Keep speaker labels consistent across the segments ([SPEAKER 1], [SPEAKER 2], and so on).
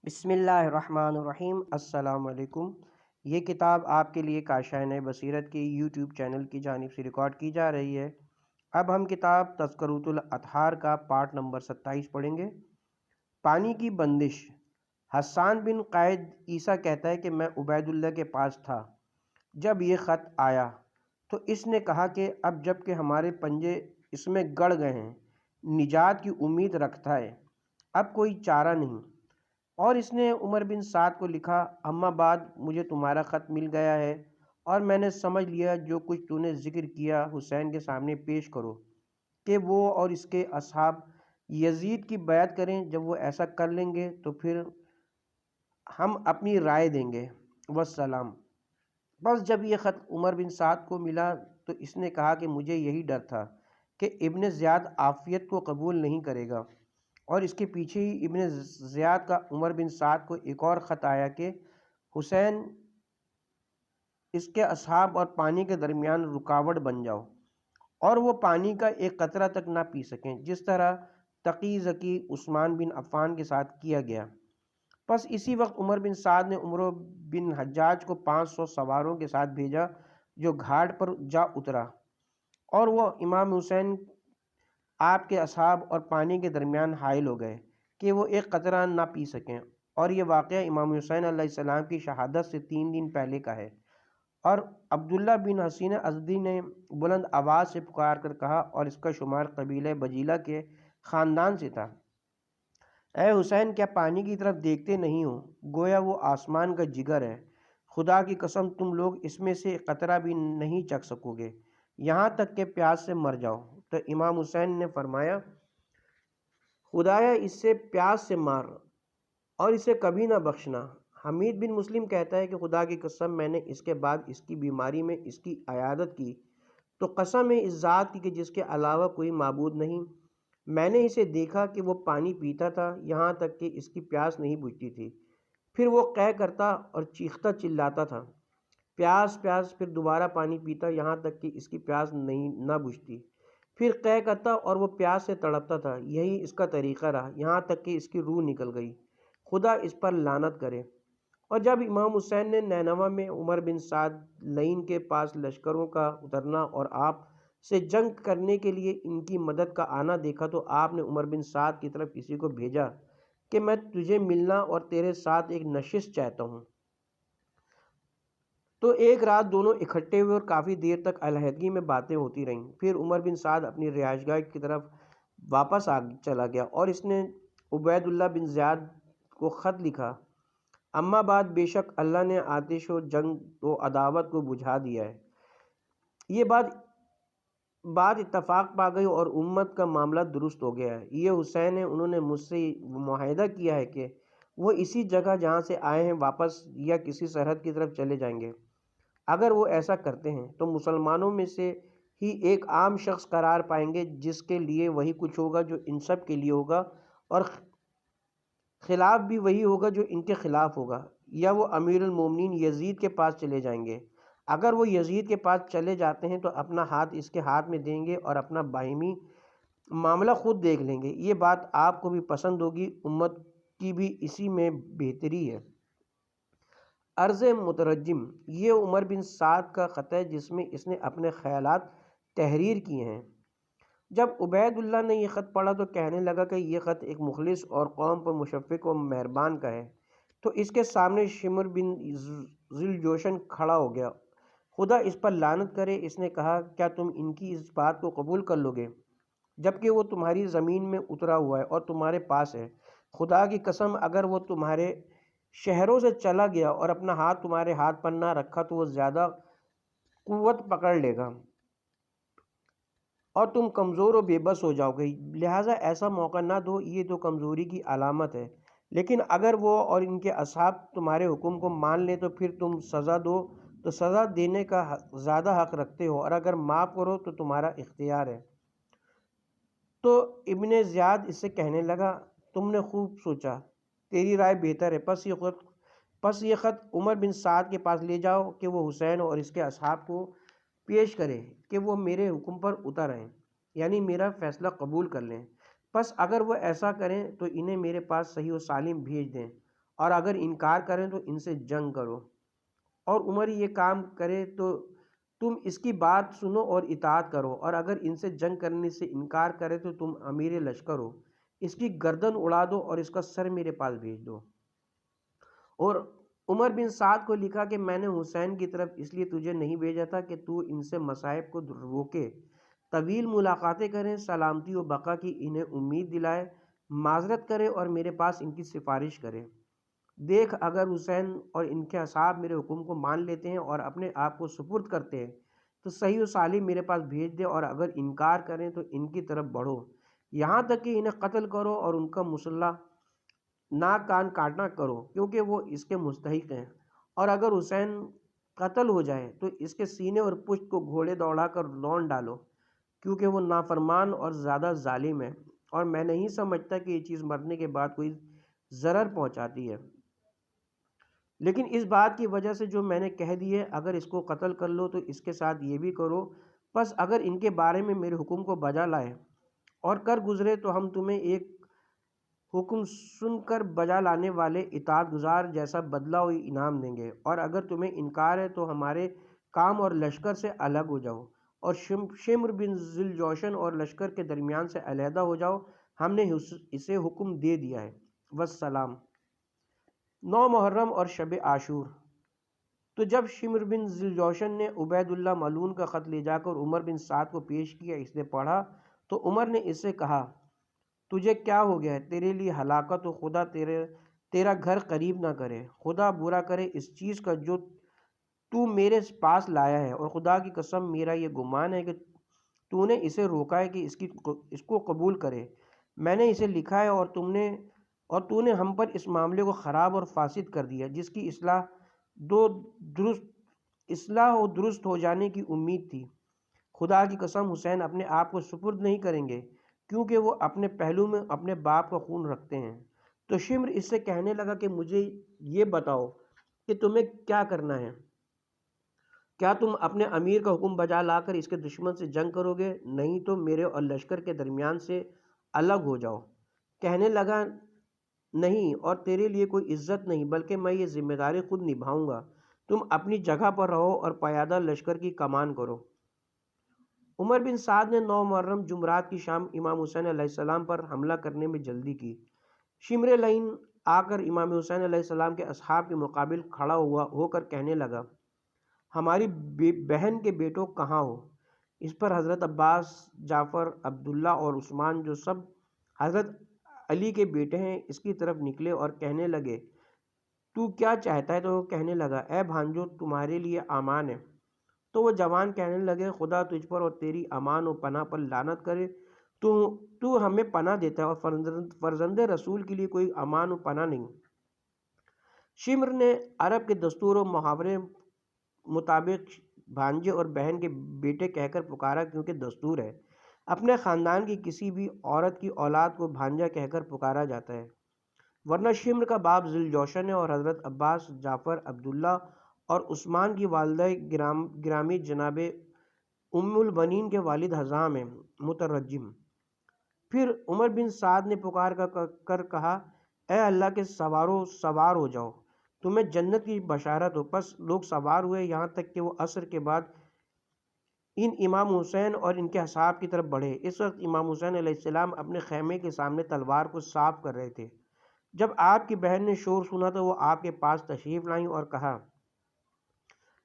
[SPEAKER 1] بسم اللہ الرحمن الرحیم۔ السلام علیکم۔ یہ کتاب آپ کے لیے کاشان بصیرت کے یوٹیوب چینل کی جانب سے ریکارڈ کی جا رہی ہے۔ اب ہم کتاب تذکرۃ الاطہار کا پارٹ نمبر 27 پڑھیں گے۔ پانی کی بندش۔ حسان بن قائد عیسیٰ کہتا ہے کہ میں عبید اللہ کے پاس تھا جب یہ خط آیا، تو اس نے کہا کہ اب جب کہ ہمارے پنجے اس میں گڑ گئے ہیں، نجات کی امید رکھتا ہے، اب کوئی چارہ نہیں۔ اور اس نے عمر بن سعد کو لکھا، اما بعد مجھے تمہارا خط مل گیا ہے اور میں نے سمجھ لیا جو کچھ تو نے ذکر کیا حسین کے سامنے پیش کرو کہ وہ اور اس کے اصحاب یزید کی بیعت کریں۔ جب وہ ایسا کر لیں گے تو پھر ہم اپنی رائے دیں گے، والسلام۔ بس جب یہ خط عمر بن سعد کو ملا تو اس نے کہا کہ مجھے یہی ڈر تھا کہ ابن زیاد عافیت کو قبول نہیں کرے گا۔ اور اس کے پیچھے ہی ابن زیاد کا عمر بن سعد کو ایک اور خط آیا کہ حسین اس کے اصحاب اور پانی کے درمیان رکاوٹ بن جاؤ اور وہ پانی کا ایک قطرہ تک نہ پی سکیں، جس طرح تقی زکی عثمان بن عفان کے ساتھ کیا گیا۔ پس اسی وقت عمر بن سعد نے عمرو بن حجاج کو 500 سواروں کے ساتھ بھیجا جو گھاٹ پر جا اترا، اور وہ امام حسین آپ کے اصحاب اور پانی کے درمیان حائل ہو گئے کہ وہ ایک قطرہ نہ پی سکیں۔ اور یہ واقعہ امام حسین علیہ السلام کی شہادت سے 3 دن پہلے کا ہے۔ اور عبداللہ بن حسین ازدی نے بلند آواز سے پکار کر کہا، اور اس کا شمار قبیلہ بجیلہ کے خاندان سے تھا، اے حسین، کیا پانی کی طرف دیکھتے نہیں ہو؟ گویا وہ آسمان کا جگر ہے۔ خدا کی قسم تم لوگ اس میں سے قطرہ بھی نہیں چکھ سکو گے، یہاں تک کہ پیاس سے مر جاؤ۔ تو امام حسین نے فرمایا، خدایا اس سے پیاس سے مار اور اسے کبھی نہ بخشنا۔ حمید بن مسلم کہتا ہے کہ خدا کی قسم میں نے اس کے بعد اس کی بیماری میں اس کی عیادت کی تو قسم ہے اس ذات کی کہ جس کے علاوہ کوئی معبود نہیں، میں نے اسے دیکھا کہ وہ پانی پیتا تھا یہاں تک کہ اس کی پیاس نہیں بجھتی تھی، پھر وہ قے کرتا اور چیختا چلاتا تھا، پیاس پیاس، پھر دوبارہ پانی پیتا یہاں تک کہ اس کی پیاس نہ بجھتی، پھر قے کرتا اور وہ پیاس سے تڑپتا تھا، یہی اس کا طریقہ رہا یہاں تک کہ اس کی روح نکل گئی، خدا اس پر لعنت کرے۔ اور جب امام حسین نے نینوا میں عمر بن سعد لعین کے پاس لشکروں کا اترنا اور آپ سے جنگ کرنے کے لیے ان کی مدد کا آنا دیکھا تو آپ نے عمر بن سعد کی طرف کسی کو بھیجا کہ میں تجھے ملنا اور تیرے ساتھ ایک نشست چاہتا ہوں۔ تو ایک رات دونوں اکٹھے ہوئے اور کافی دیر تک علیحدگی میں باتیں ہوتی رہیں۔ پھر عمر بن سعد اپنی رہائش گاہ کی طرف واپس چلا گیا اور اس نے عبید اللہ بن زیاد کو خط لکھا، اما بعد بے شک اللہ نے آتش و جنگ و عداوت کو بجھا دیا ہے۔ یہ بات اتفاق پا گئی اور امت کا معاملہ درست ہو گیا ہے۔ یہ حسین ہے، انہوں نے مجھ سے معاہدہ کیا ہے کہ وہ اسی جگہ جہاں سے آئے ہیں واپس یا کسی سرحد کی طرف چلے جائیں گے۔ اگر وہ ایسا کرتے ہیں تو مسلمانوں میں سے ہی ایک عام شخص قرار پائیں گے جس کے لیے وہی کچھ ہوگا جو ان سب کے لیے ہوگا، اور خلاف بھی وہی ہوگا جو ان کے خلاف ہوگا، یا وہ امیر المومنین یزید کے پاس چلے جائیں گے۔ اگر وہ یزید کے پاس چلے جاتے ہیں تو اپنا ہاتھ اس کے ہاتھ میں دیں گے اور اپنا باہمی معاملہ خود دیکھ لیں گے۔ یہ بات آپ کو بھی پسند ہوگی، امت کی بھی اسی میں بہتری ہے۔ عرض مترجم، یہ عمر بن سعد کا خط ہے جس میں اس نے اپنے خیالات تحریر کیے ہیں۔ جب عبید اللہ نے یہ خط پڑھا تو کہنے لگا کہ یہ خط ایک مخلص اور قوم پر مشفق و مہربان کا ہے۔ تو اس کے سامنے شمر بن ذوالجوشن کھڑا ہو گیا، خدا اس پر لعنت کرے۔ اس نے کہا، کیا تم ان کی اس بات کو قبول کر لو گے جبکہ وہ تمہاری زمین میں اترا ہوا ہے اور تمہارے پاس ہے؟ خدا کی قسم اگر وہ تمہارے شہروں سے چلا گیا اور اپنا ہاتھ تمہارے ہاتھ پر نہ رکھا تو وہ زیادہ قوت پکڑ لے گا اور تم کمزور و بے بس ہو جاؤ گے، لہٰذا ایسا موقع نہ دو، یہ تو کمزوری کی علامت ہے۔ لیکن اگر وہ اور ان کے اصحاب تمہارے حکم کو مان لیں تو پھر تم سزا دو تو سزا دینے کا زیادہ حق رکھتے ہو، اور اگر معاف کرو تو تمہارا اختیار ہے۔ تو ابن زیاد اس سے کہنے لگا، تم نے خوب سوچا، تیری رائے بہتر ہے، پس یہ خط عمر بن سعد کے پاس لے جاؤ کہ وہ حسین اور اس کے اصحاب کو پیش کرے کہ وہ میرے حکم پر اتر آئیں، یعنی میرا فیصلہ قبول کر لیں۔ پس اگر وہ ایسا کریں تو انہیں میرے پاس صحیح و سالم بھیج دیں، اور اگر انکار کریں تو ان سے جنگ کرو، اور عمر یہ کام کرے تو تم اس کی بات سنو اور اطاعت کرو، اور اگر ان سے جنگ کرنے سے انکار کرے تو تم امیر لشکر ہو، اس کی گردن اڑا دو اور اس کا سر میرے پاس بھیج دو۔ اور عمر بن سعد کو لکھا کہ میں نے حسین کی طرف اس لیے تجھے نہیں بھیجا تھا کہ تو ان سے مصائب کو روکے، طویل ملاقاتیں کریں، سلامتی و بقا کی انہیں امید دلائے، معذرت کرے اور میرے پاس ان کی سفارش کرے۔ دیکھ اگر حسین اور ان کے اصحاب میرے حکم کو مان لیتے ہیں اور اپنے آپ کو سپرد کرتے ہیں تو صحیح و سالم میرے پاس بھیج دے، اور اگر انکار کریں تو ان کی طرف بڑھو، یہاں تک کہ انہیں قتل کرو اور ان کا مسلح ناک کان کاٹنا کرو، کیونکہ وہ اس کے مستحق ہیں۔ اور اگر حسین قتل ہو جائے تو اس کے سینے اور پشت کو گھوڑے دوڑا کر لون ڈالو، کیونکہ وہ نافرمان اور زیادہ ظالم ہے، اور میں نہیں سمجھتا کہ یہ چیز مرنے کے بعد کوئی ضرر پہنچاتی ہے۔ لیکن اس بات کی وجہ سے جو میں نے کہہ دی ہے، اگر اس کو قتل کر لو تو اس کے ساتھ یہ بھی کرو، پس اگر ان کے بارے میں میرے حکم کو بجا لائے اور کر گزرے تو ہم تمہیں ایک حکم سن کر بجا لانے والے اطاعت گزار جیسا بدلہ و انعام دیں گے، اور اگر تمہیں انکار ہے تو ہمارے کام اور لشکر سے الگ ہو جاؤ، اور شمر بن ذوالجوشن اور لشکر کے درمیان سے علیحدہ ہو جاؤ، ہم نے اسے حکم دے دیا ہے، والسلام۔ 9 محرم اور شب عاشور۔ تو جب شمر بن ذوالجوشن نے عبید اللہ ملعون کا خط لے جا کر عمر بن سعد کو پیش کیا، اس نے پڑھا تو عمر نے اس سے کہا، تجھے کیا ہو گیا ہے؟ تیرے لیے ہلاکت ہو، خدا تیرا گھر قریب نہ کرے، خدا برا کرے اس چیز کا جو تو میرے پاس لایا ہے، اور خدا کی قسم میرا یہ گمان ہے کہ تو نے اسے روکا ہے کہ اس کو قبول کرے۔ میں نے اسے لکھا ہے اور تو نے ہم پر اس معاملے کو خراب اور فاسد کر دیا، جس کی اصلاح و درست ہو جانے کی امید تھی۔ خدا کی قسم حسین اپنے آپ کو سپرد نہیں کریں گے، کیونکہ وہ اپنے پہلو میں اپنے باپ کا خون رکھتے ہیں۔ تو شمر اس سے کہنے لگا کہ مجھے یہ بتاؤ کہ تمہیں کیا کرنا ہے؟ کیا تم اپنے امیر کا حکم بجا لا کر اس کے دشمن سے جنگ کرو گے؟ نہیں تو میرے اور لشکر کے درمیان سے الگ ہو جاؤ۔ کہنے لگا، نہیں، اور تیرے لیے کوئی عزت نہیں، بلکہ میں یہ ذمہ داری خود نبھاؤں گا، تم اپنی جگہ پر رہو اور پیادہ لشکر کی کمان کرو۔ عمر بن سعد نے 9 محرم جمعرات کی شام امام حسین علیہ السلام پر حملہ کرنے میں جلدی کی۔ شمر لعین آ کر امام حسین علیہ السلام کے اصحاب کے مقابل کھڑا ہو کر کہنے لگا، ہماری بہن کے بیٹوں کہاں ہو؟ اس پر حضرت عباس، جعفر، عبداللہ اور عثمان جو سب حضرت علی کے بیٹے ہیں اس کی طرف نکلے اور کہنے لگے، تو کیا چاہتا ہے؟ تو وہ کہنے لگا، اے بھانجو تمہارے لیے امان ہے۔ تو وہ جوان کہنے لگے، خدا تجھ پر اور تیری امان و پناہ پر لعنت کرے، تو ہمیں پناہ دیتا ہے اور فرزند رسول کے لیے کوئی امان و پناہ نہیں۔ شمر نے عرب کے دستور و محاورے مطابق بھانجے اور بہن کے بیٹے کہہ کر پکارا، کیونکہ دستور ہے اپنے خاندان کی کسی بھی عورت کی اولاد کو بھانجا کہہ کر پکارا جاتا ہے، ورنہ شمر کا باپ ذوالجوشن ہے، اور حضرت عباس، جعفر، عبداللہ اور عثمان کی والدہ گرامی جناب ام البنین کے والد حزام ہیں، مترجم۔ پھر عمر بن سعد نے پکار کر کہا، اے اللہ کے سوارو، سوار ہو جاؤ، تمہیں جنت کی بشارت ہو۔ پس لوگ سوار ہوئے، یہاں تک کہ وہ عصر کے بعد امام حسین اور ان کے اصحاب کی طرف بڑھے۔ اس وقت امام حسین علیہ السلام اپنے خیمے کے سامنے تلوار کو صاف کر رہے تھے۔ جب آپ کی بہن نے شور سنا تو وہ آپ کے پاس تشریف لائیں اور کہا،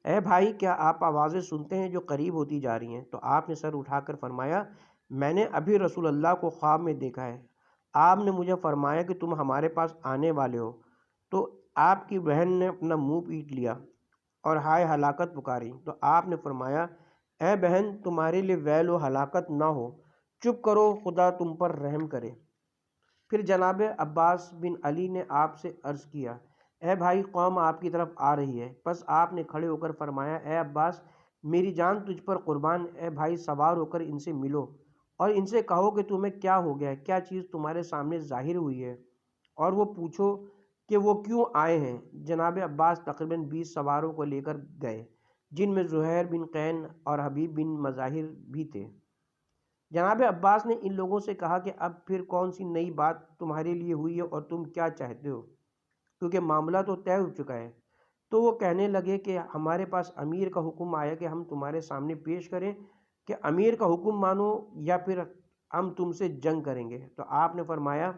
[SPEAKER 1] اے بھائی، کیا آپ آوازیں سنتے ہیں جو قریب ہوتی جا رہی ہیں؟ تو آپ نے سر اٹھا کر فرمایا، میں نے ابھی رسول اللہ کو خواب میں دیکھا ہے، آپ نے مجھے فرمایا کہ تم ہمارے پاس آنے والے ہو۔ تو آپ کی بہن نے اپنا منہ پیٹ لیا اور ہائے ہلاکت پکاری۔ تو آپ نے فرمایا، اے بہن، تمہارے لیے ویل و ہلاکت نہ ہو، چپ کرو، خدا تم پر رحم کرے۔ پھر جناب عباس بن علی نے آپ سے عرض کیا، اے بھائی، قوم آپ کی طرف آ رہی ہے۔ پس آپ نے کھڑے ہو کر فرمایا، اے عباس، میری جان تجھ پر قربان، اے بھائی، سوار ہو کر ان سے ملو اور ان سے کہو کہ تمہیں کیا ہو گیا ہے، کیا چیز تمہارے سامنے ظاہر ہوئی ہے، اور وہ پوچھو کہ وہ کیوں آئے ہیں۔ جناب عباس تقریباً 20 سواروں کو لے کر گئے، جن میں زہیر بن قین اور حبیب بن مظاہر بھی تھے۔ جناب عباس نے ان لوگوں سے کہا کہ اب پھر کون سی نئی بات تمہارے لیے ہوئی ہے اور تم کیا چاہتے ہو؟ کیونکہ معاملہ تو طے ہو چکا ہے۔ تو وہ کہنے لگے کہ ہمارے پاس امیر کا حکم آیا کہ ہم تمہارے سامنے پیش کریں کہ امیر کا حکم مانو یا پھر ہم تم سے جنگ کریں گے۔ تو آپ نے فرمایا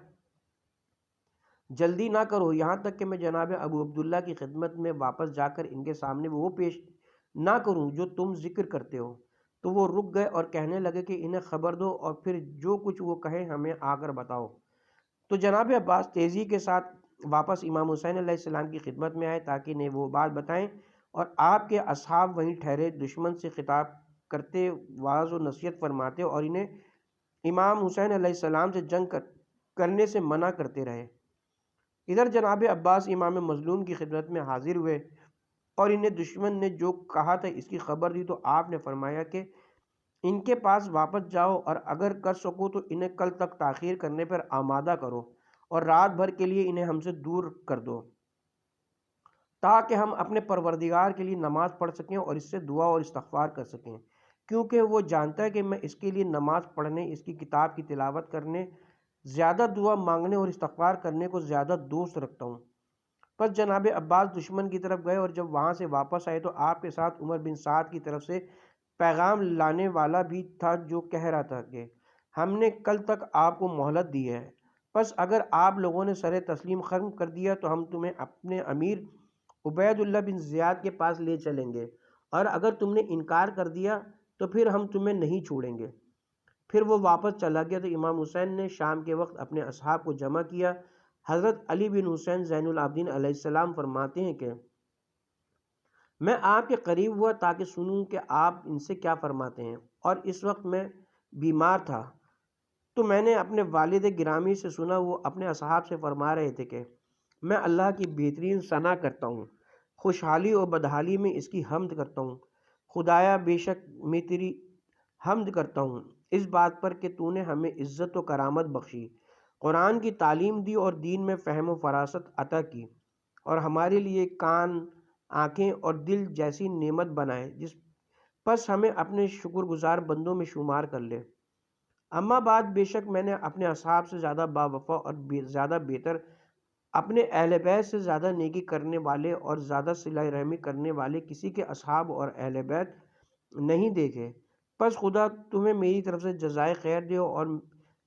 [SPEAKER 1] جلدی نہ کرو یہاں تک کہ میں جناب ابو عبداللہ کی خدمت میں واپس جا کر ان کے سامنے وہ پیش نہ کروں جو تم ذکر کرتے ہو۔ تو وہ رک گئے اور کہنے لگے کہ انہیں خبر دو اور پھر جو کچھ وہ کہیں ہمیں آ کر بتاؤ۔ تو جناب عباس تیزی کے ساتھ واپس امام حسین علیہ السلام کی خدمت میں آئے تاکہ انہیں وہ بات بتائیں، اور آپ کے اصحاب وہیں ٹھہرے دشمن سے خطاب کرتے، واعظ و نصیحت فرماتے اور انہیں امام حسین علیہ السلام سے جنگ کرنے سے منع کرتے رہے۔ ادھر جناب عباس امام مظلوم کی خدمت میں حاضر ہوئے اور انہیں دشمن نے جو کہا تھا اس کی خبر دی۔ تو آپ نے فرمایا کہ ان کے پاس واپس جاؤ اور اگر کر سکو تو انہیں کل تک تاخیر کرنے پر آمادہ کرو اور رات بھر کے لیے انہیں ہم سے دور کر دو تاکہ ہم اپنے پروردگار کے لیے نماز پڑھ سکیں اور اس سے دعا اور استغفار کر سکیں، کیونکہ وہ جانتا ہے کہ میں اس کے لیے نماز پڑھنے، اس کی کتاب کی تلاوت کرنے، زیادہ دعا مانگنے اور استغفار کرنے کو زیادہ دوست رکھتا ہوں۔ پس جناب عباس دشمن کی طرف گئے اور جب وہاں سے واپس آئے تو آپ کے ساتھ عمر بن سعد کی طرف سے پیغام لانے والا بھی تھا جو کہہ رہا تھا کہ ہم نے کل تک آپ کو مہلت دی ہے، پس اگر آپ لوگوں نے سر تسلیم ختم کر دیا تو ہم تمہیں اپنے امیر عبید اللہ بن زیاد کے پاس لے چلیں گے، اور اگر تم نے انکار کر دیا تو پھر ہم تمہیں نہیں چھوڑیں گے۔ پھر وہ واپس چلا گیا تو امام حسین نے شام کے وقت اپنے اصحاب کو جمع کیا۔ حضرت علی بن حسین زین العابدین علیہ السلام فرماتے ہیں کہ میں آپ کے قریب ہوا تاکہ سنوں کہ آپ ان سے کیا فرماتے ہیں، اور اس وقت میں بیمار تھا تو میں نے اپنے والد گرامی سے سنا، وہ اپنے اصحاب سے فرما رہے تھے کہ میں اللہ کی بہترین ثنا کرتا ہوں، خوشحالی اور بدحالی میں اس کی حمد کرتا ہوں۔ خدایا بے شک میں تیری حمد کرتا ہوں اس بات پر کہ تو نے ہمیں عزت و کرامت بخشی، قرآن کی تعلیم دی اور دین میں فہم و فراست عطا کی، اور ہمارے لیے کان، آنکھیں اور دل جیسی نعمت بنائے جس پس ہمیں اپنے شکر گزار بندوں میں شمار کر لے۔ اما بعد، بے شک میں نے اپنے اصحاب سے زیادہ با وفا اور زیادہ بہتر، اپنے اہل بیت سے زیادہ نیکی کرنے والے اور زیادہ صلہ رحمی کرنے والے کسی کے اصحاب اور اہل بیت نہیں دیکھے۔ پس خدا تمہیں میری طرف سے جزائے خیر دے، اور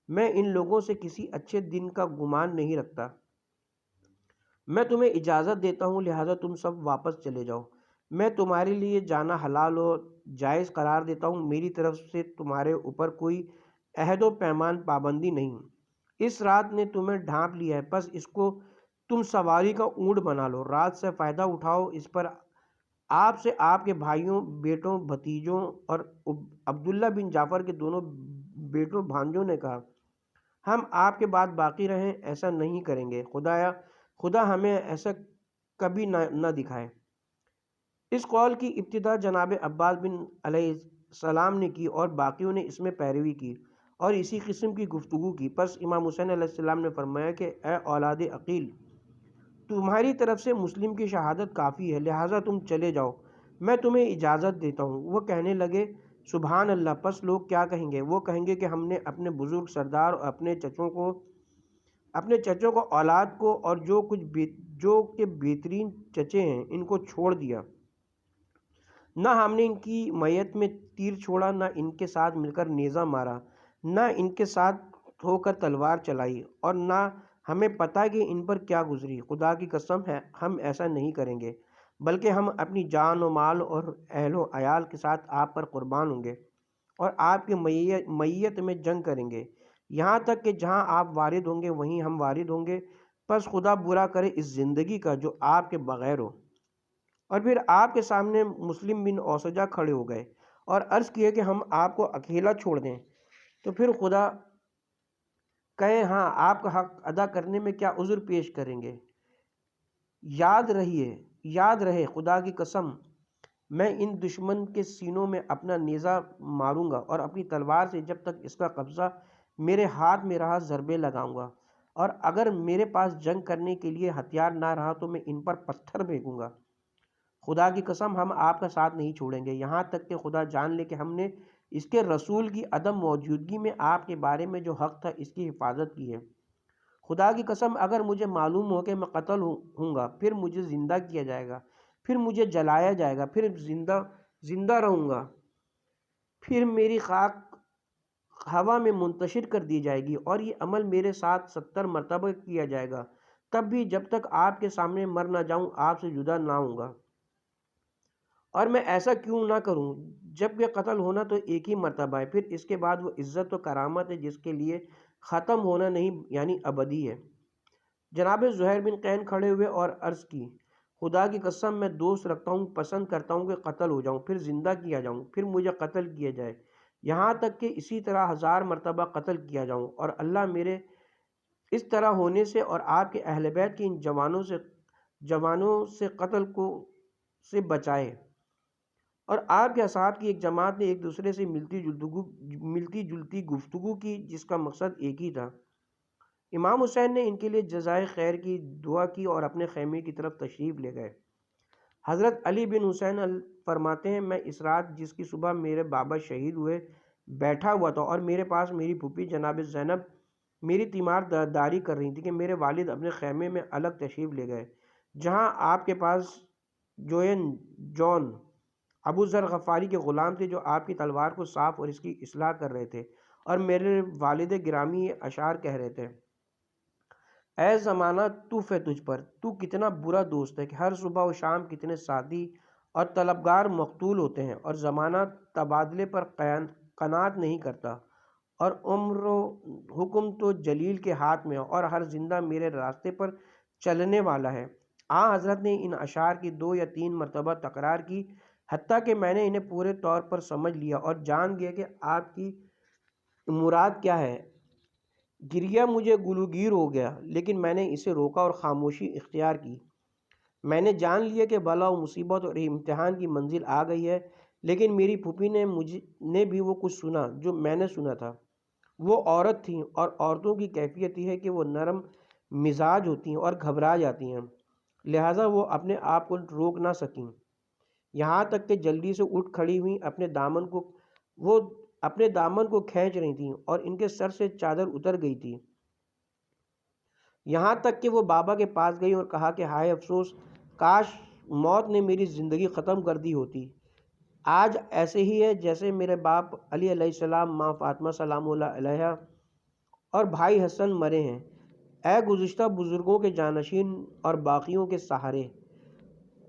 [SPEAKER 1] میں ان لوگوں سے کسی اچھے دن کا گمان نہیں رکھتا۔ میں تمہیں اجازت دیتا ہوں لہذا تم سب واپس چلے جاؤ۔ میں تمہارے لیے جانا حلال و جائز قرار دیتا ہوں، میری طرف سے تمہارے اوپر کوئی عہد و پیمان پابندی نہیں۔ اس رات نے تمہیں ڈھانپ لیا ہے، پس اس کو تم سواری کا اونٹ بنا لو، رات سے فائدہ اٹھاؤ۔ اس پر آپ سے آپ کے بھائیوں، بیٹوں، بھتیجوں اور عبداللہ بن جعفر کے دونوں بیٹوں بھانجوں نے کہا ہم آپ کے بعد باقی رہیں، ایسا نہیں کریں گے، خدا ہمیں ایسا کبھی نہ دکھائے۔ اس قول کی ابتدا جناب عباس بن علیہ السلام نے کی اور باقیوں نے اس میں پیروی کی اور اسی قسم کی گفتگو کی۔ پس امام حسین علیہ السلام نے فرمایا کہ اے اولاد عقیل، تمہاری طرف سے مسلم کی شہادت کافی ہے، لہٰذا تم چلے جاؤ، میں تمہیں اجازت دیتا ہوں۔ وہ کہنے لگے سبحان اللہ، پس لوگ کیا کہیں گے؟ وہ کہیں گے کہ ہم نے اپنے بزرگ سردار اور اپنے چچوں کو، اولاد کو اور جو کہ بہترین چچے ہیں ان کو چھوڑ دیا، نہ ہم نے ان کی میت میں تیر چھوڑا، نہ ان کے ساتھ مل کر نیزہ مارا، نہ ان کے ساتھ ہو کر تلوار چلائی، اور نہ ہمیں پتہ کہ ان پر کیا گزری۔ خدا کی قسم ہے ہم ایسا نہیں کریں گے، بلکہ ہم اپنی جان و مال اور اہل و عیال کے ساتھ آپ پر قربان ہوں گے اور آپ کی میت میں جنگ کریں گے، یہاں تک کہ جہاں آپ وارد ہوں گے وہیں ہم وارد ہوں گے۔ پس خدا برا کرے اس زندگی کا جو آپ کے بغیر ہو۔ اور پھر آپ کے سامنے مسلم بن اوسجہ کھڑے ہو گئے اور عرض کیے کہ ہم آپ کو اکیلا چھوڑ دیں تو پھر خدا کہے ہاں، آپ کا حق ادا کرنے میں کیا عذر پیش کریں گے؟ یاد رہے خدا کی قسم، میں ان دشمن کے سینوں میں اپنا نیزہ ماروں گا اور اپنی تلوار سے جب تک اس کا قبضہ میرے ہاتھ میں رہا ضربے لگاؤں گا، اور اگر میرے پاس جنگ کرنے کے لیے ہتھیار نہ رہا تو میں ان پر پتھر پھینکوں گا۔ خدا کی قسم ہم آپ کا ساتھ نہیں چھوڑیں گے یہاں تک کہ خدا جان لے کہ ہم نے اس کے رسول کی عدم موجودگی میں آپ کے بارے میں جو حق تھا اس کی حفاظت کی ہے۔ خدا کی قسم اگر مجھے معلوم ہو کہ میں قتل ہوں گا، پھر مجھے زندہ کیا جائے گا، پھر مجھے جلایا جائے گا، پھر زندہ رہوں گا، پھر میری خاک ہوا میں منتشر کر دی جائے گی، اور یہ عمل میرے ساتھ 70 مرتبہ کیا جائے گا، تب بھی جب تک آپ کے سامنے مر نہ جاؤں آپ سے جدا نہ ہوں گا۔ اور میں ایسا کیوں نہ کروں؟ جب کہ قتل ہونا تو ایک ہی مرتبہ ہے، پھر اس کے بعد وہ عزت و کرامت ہے جس کے لیے ختم ہونا نہیں، یعنی ابدی ہے۔ جناب زہیر بن قین کھڑے ہوئے اور عرض کی، خدا کی قسم میں دوست رکھتا ہوں، پسند کرتا ہوں کہ قتل ہو جاؤں، پھر زندہ کیا جاؤں، پھر مجھے قتل کیا جائے، یہاں تک کہ اسی طرح 1000 مرتبہ قتل کیا جاؤں، اور اللہ میرے اس طرح ہونے سے اور آپ کے اہل بیت کے ان جوانوں سے قتل سے بچائے۔ اور آپ کے اصحاب کی ایک جماعت نے ایک دوسرے سے ملتی جلتی گفتگو کی جس کا مقصد ایک ہی تھا۔ امام حسین نے ان کے لیے جزائے خیر کی دعا کی اور اپنے خیمے کی طرف تشریف لے گئے۔ حضرت علی بن حسین فرماتے ہیں، میں اس رات جس کی صبح میرے بابا شہید ہوئے بیٹھا ہوا تھا، اور میرے پاس میری پھوپھی جناب زینب میری تیمار داری کر رہی تھی کہ میرے والد اپنے خیمے میں الگ تشریف لے گئے، جہاں آپ کے پاس جون ابو ذر غفاری کے غلام تھے جو آپ کی تلوار کو صاف اور اس کی اصلاح کر رہے تھے، اور میرے والد گرامی یہ اشعار کہہ رہے تھے، اے زمانہ توف ہے تجھ پر، تو کتنا برا دوست ہے کہ ہر صبح و شام کتنے ساتھی اور طلبگار مقتول ہوتے ہیں، اور زمانہ تبادلے پر قناعت نہیں کرتا، اور عمر و حکم تو جلیل کے ہاتھ میں ہے، اور ہر زندہ میرے راستے پر چلنے والا ہے۔ حضرت نے ان اشعار کی 2 یا 3 مرتبہ تکرار کی، حتیٰ کہ میں نے انہیں پورے طور پر سمجھ لیا اور جان گیا کہ آپ کی مراد کیا ہے۔ گریا مجھے گلوگیر ہو گیا، لیکن میں نے اسے روکا اور خاموشی اختیار کی۔ میں نے جان لیا کہ بلا و مصیبت اور امتحان کی منزل آ گئی ہے، لیکن میری پھوپھی نے بھی وہ کچھ سنا جو میں نے سنا تھا۔ وہ عورت تھیں، اور عورتوں کی کیفیت یہ ہے کہ وہ نرم مزاج ہوتی ہیں اور گھبرا جاتی ہیں، لہٰذا وہ اپنے آپ کو روک نہ سکیں، یہاں تک کہ جلدی سے اٹھ کھڑی ہوئیں، اپنے دامن کو کھینچ رہی تھیں، اور ان کے سر سے چادر اتر گئی تھی، یہاں تک کہ وہ بابا کے پاس گئی اور کہا کہ ہائے افسوس، کاش موت نے میری زندگی ختم کر دی ہوتی۔ آج ایسے ہی ہے جیسے میرے باپ علی علیہ السلام، ماں فاطمہ سلام اللہ علیہا اور بھائی حسن مرے ہیں، اے گزشتہ بزرگوں کے جانشین اور باقیوں کے سہارے۔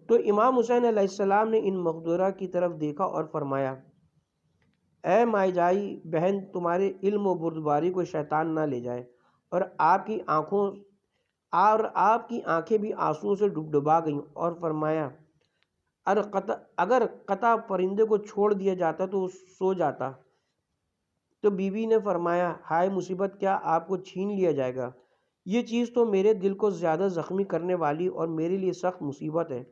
[SPEAKER 1] تو امام حسین علیہ السلام نے ان مقدورہ کی طرف دیکھا اور فرمایا، اے مائی جائی بہن، تمہارے علم و بردباری کو شیطان نہ لے جائے، اور آپ کی آنکھیں بھی آنسوؤں سے ڈبڈبا گئیں، اور فرمایا، اگر قطع پرندے کو چھوڑ دیا جاتا تو سو جاتا۔ تو بیوی نے فرمایا، ہائے مصیبت، کیا آپ کو چھین لیا جائے گا؟ یہ چیز تو میرے دل کو زیادہ زخمی کرنے والی اور میرے لیے سخت مصیبت ہے۔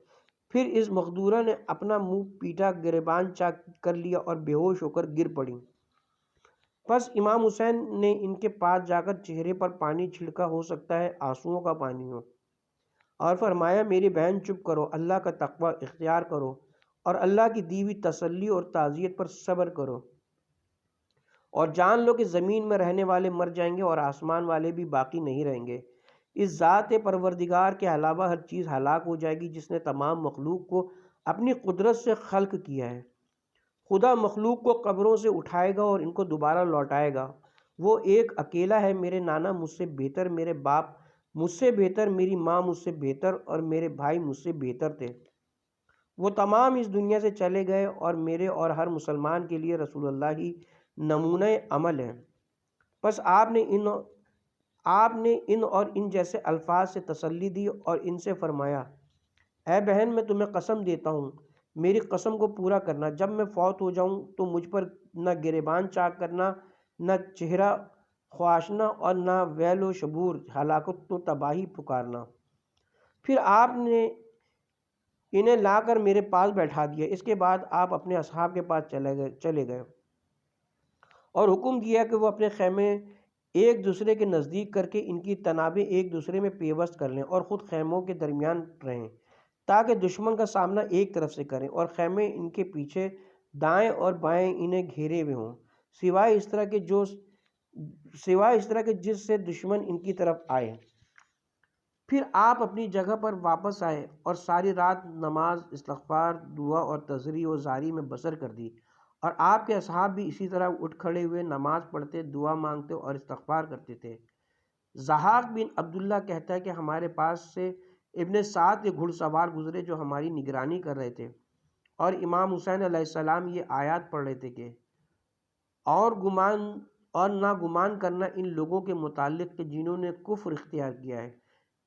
[SPEAKER 1] پھر اس مقدورہ نے اپنا منہ پیٹا، گریبان چاک کر لیا اور بے ہوش ہو کر گر پڑی۔ پس امام حسین نے ان کے پاس جا کر چہرے پر پانی چھڑکا، ہو سکتا ہے آنسوؤں کا پانی ہو، اور فرمایا، میری بہن چپ کرو، اللہ کا تقوی اختیار کرو، اور اللہ کی دی ہوئی تسلی اور تعزیت پر صبر کرو، اور جان لو کہ زمین میں رہنے والے مر جائیں گے اور آسمان والے بھی باقی نہیں رہیں گے۔ اس ذات پروردگار کے علاوہ ہر چیز ہلاک ہو جائے گی جس نے تمام مخلوق کو اپنی قدرت سے خلق کیا ہے۔ خدا مخلوق کو قبروں سے اٹھائے گا اور ان کو دوبارہ لوٹائے گا۔ وہ ایک اکیلا ہے، میرے نانا مجھ سے بہتر، میرے باپ مجھ سے بہتر، میری ماں مجھ سے بہتر، اور میرے بھائی مجھ سے بہتر تھے۔ وہ تمام اس دنیا سے چلے گئے، اور میرے اور ہر مسلمان کے لیے رسول اللہ ہی نمونہ عمل ہے۔ پس آپ نے ان اور ان جیسے الفاظ سے تسلی دی اور ان سے فرمایا، اے بہن، میں تمہیں قسم دیتا ہوں، میری قسم کو پورا کرنا، جب میں فوت ہو جاؤں تو مجھ پر نہ گریبان چاک کرنا، نہ چہرہ خواہشنا، اور نہ ویل و شبور، ہلاکت و تباہی پکارنا۔ پھر آپ نے انہیں لا کر میرے پاس بیٹھا دیا۔ اس کے بعد آپ اپنے اصحاب کے پاس چلے گئے اور حکم دیا کہ وہ اپنے خیمے ایک دوسرے کے نزدیک کر کے ان کی تنابیں ایک دوسرے میں پیوست کر لیں، اور خود خیموں کے درمیان رہیں تاکہ دشمن کا سامنا ایک طرف سے کریں، اور خیمے ان کے پیچھے دائیں اور بائیں انہیں گھیرے ہوئے ہوں، سوائے اس طرح کے جو سوائے اس طرح کے جس سے دشمن ان کی طرف آئے۔ پھر آپ اپنی جگہ پر واپس آئے اور ساری رات نماز، استغفار، دعا اور تضریع و زاری میں بسر کر دی، اور آپ کے اصحاب بھی اسی طرح اٹھ کھڑے ہوئے نماز پڑھتے، دعا مانگتے اور استغفار کرتے تھے۔ ضحاک بن عبداللہ کہتا ہے کہ ہمارے پاس سے ابن سعد کے گھڑ سوار گزرے جو ہماری نگرانی کر رہے تھے، اور امام حسین علیہ السلام یہ آیات پڑھ رہے تھے کہ اور نہ گمان کرنا ان لوگوں کے متعلق کہ جنہوں نے کفر اختیار کیا ہے،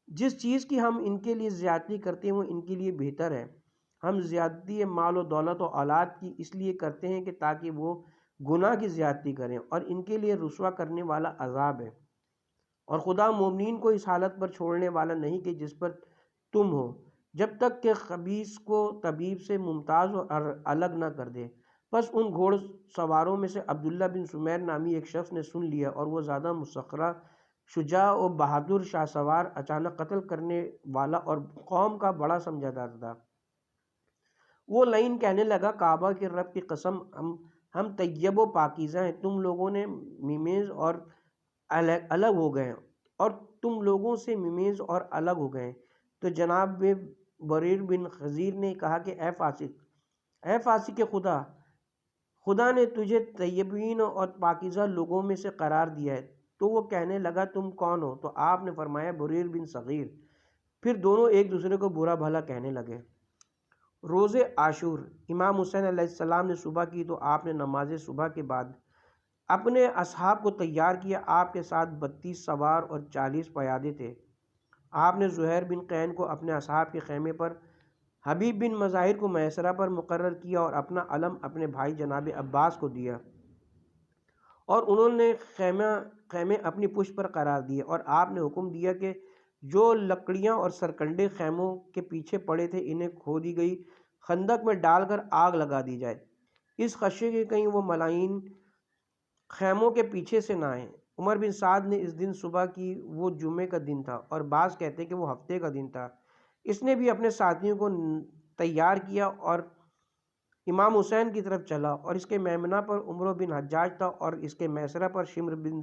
[SPEAKER 1] جس چیز کی ہم ان کے لیے زیادتی کرتے ہیں وہ ان کے لیے بہتر ہے۔ ہم زیادتی مال و دولت و اولاد کی اس لیے کرتے ہیں کہ تاکہ وہ گناہ کی زیادتی کریں، اور ان کے لیے رسوا کرنے والا عذاب ہے، اور خدا مومنین کو اس حالت پر چھوڑنے والا نہیں کہ جس پر تم ہو، جب تک کہ خبیث کو طبیب سے ممتاز اور الگ نہ کر دے۔ پس ان گھوڑ سواروں میں سے عبداللہ بن سمیر نامی ایک شخص نے سن لیا، اور وہ زیادہ مسخرہ، شجاع و بہادر شاہ سوار، اچانک قتل کرنے والا اور قوم کا بڑا سمجھا جاتا تھا۔ وہ لعین کہنے لگا، کعبہ کے رب کی قسم، ہم طیب و پاکیزہ ہیں، تم لوگوں نے ممیز اور الگ ہو گئے، اور تم لوگوں سے ممیز اور الگ ہو گئے۔ تو جناب بریر بن خزیر نے کہا کہ اے فاسق خدا نے تجھے طیبین اور پاکیزہ لوگوں میں سے قرار دیا ہے۔ تو وہ کہنے لگا، تم کون ہو؟ تو آپ نے فرمایا، بریر بن صغیر۔ پھر دونوں ایک دوسرے کو برا بھلا کہنے لگے۔ روز عاشور، امام حسین علیہ السلام نے صبح کی تو آپ نے نماز صبح کے بعد اپنے اصحاب کو تیار کیا۔ آپ کے ساتھ 32 سوار اور 40 پیادے تھے۔ آپ نے زہیر بن قین کو اپنے اصحاب کے خیمے پر، حبیب بن مظاہر کو میسرہ پر مقرر کیا، اور اپنا علم اپنے بھائی جناب عباس کو دیا، اور انہوں نے خیمے اپنی پشت پر قرار دیے، اور آپ نے حکم دیا کہ جو لکڑیاں اور سرکنڈے خیموں کے پیچھے پڑے تھے انہیں کھودی گئی خندق میں ڈال کر آگ لگا دی جائے، اس خدشے کہ کہیں وہ ملائن خیموں کے پیچھے سے نہ آئیں۔ عمر بن سعد نے اس دن صبح کی، وہ جمعے کا دن تھا، اور بعض کہتے کہ وہ ہفتے کا دن تھا، اس نے بھی اپنے ساتھیوں کو تیار کیا اور امام حسین کی طرف چلا، اور اس کے میمنہ پر عمرو بن حجاج تھا، اور اس کے میسرہ پر شمر بن